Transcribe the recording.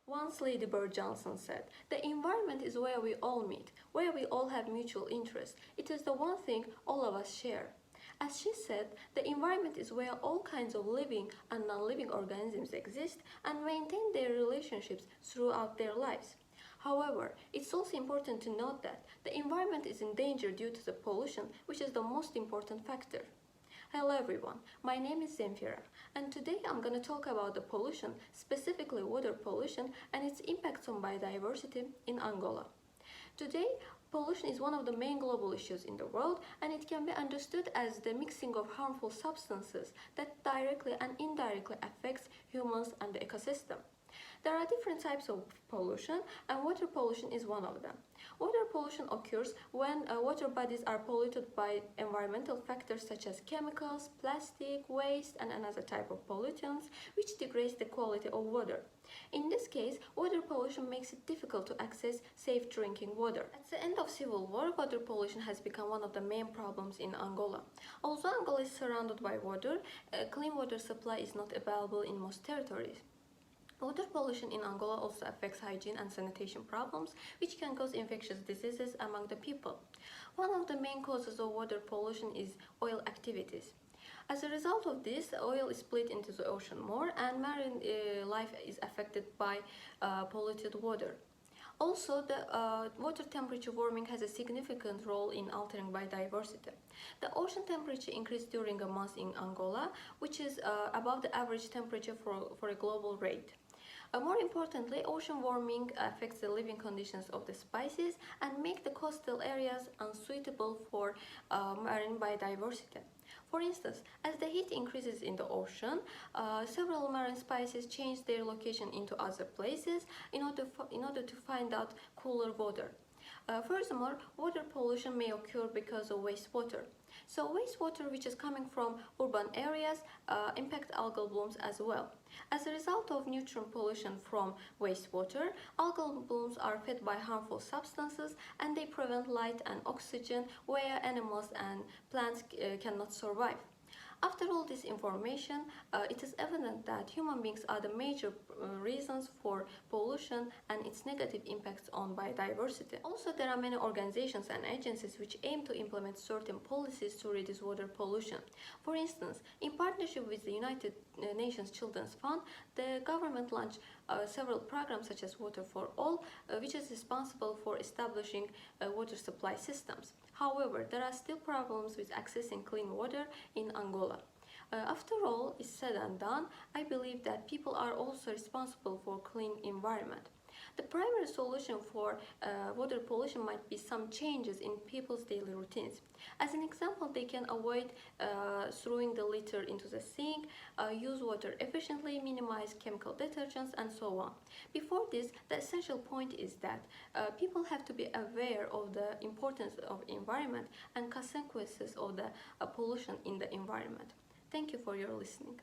Once Lady Bird Johnson said, "The environment is where we all meet, where we all have mutual interest. It is the one thing all of us share." As she said, the environment is where all kinds of living and non-living organisms exist and maintain their relationships throughout their lives. However, it's also important to note that the environment is in danger due to the pollution, which is the most important factor. Hello everyone, my name is Zemfira, and today I'm going to talk about the pollution, specifically water pollution and its impacts on biodiversity in Angola. Today, pollution is one of the main global issues in the world, and it can be understood as the mixing of harmful substances that directly and indirectly affects humans and the ecosystem. There are different types of pollution, and water pollution is one of them. Water pollution occurs when water bodies are polluted by environmental factors such as chemicals, plastic, waste, and another type of pollutants, which degrades the quality of water. In this case, water pollution makes it difficult to access safe drinking water. At the end of civil war, water pollution has become one of the main problems in Angola. Although Angola is surrounded by water, clean water supply is not available in most territories. Water pollution in Angola also affects hygiene and sanitation problems, which can cause infectious diseases among the people. One of the main causes of water pollution is oil activities. As a result of this, oil is split into the ocean more, and marine life is affected by polluted water. Also, the water temperature warming has a significant role in altering biodiversity. The ocean temperature increased during a month in Angola, which is above the average temperature for a global rate. More importantly, ocean warming affects the living conditions of the species and make the coastal areas unsuitable for marine biodiversity. For instance, as the heat increases in the ocean, several marine species change their location into other places in order to find out cooler water. Furthermore, water pollution may occur because of wastewater. So wastewater, which is coming from urban areas, impact algal blooms as well. As a result of nutrient pollution from wastewater, algal blooms are fed by harmful substances, and they prevent light and oxygen where animals and plants cannot survive. After all this information, it is evident that human beings are the major reasons for pollution and its negative impacts on biodiversity. Also, there are many organizations and agencies which aim to implement certain policies to reduce water pollution. For instance, in partnership with the United Nations Children's Fund, the government launched several programs such as Water for All, which is responsible for establishing water supply systems. However, there are still problems with accessing clean water in Angola. After all is said and done, I believe that people are also responsible for clean environment. The primary solution for water pollution might be some changes in people's daily routines. As an example, they can avoid throwing the litter into the sink, use water efficiently, minimize chemical detergents, and so on. Before this, the essential point is that people have to be aware of the importance of environment and consequences of the pollution in the environment. Thank you for your listening.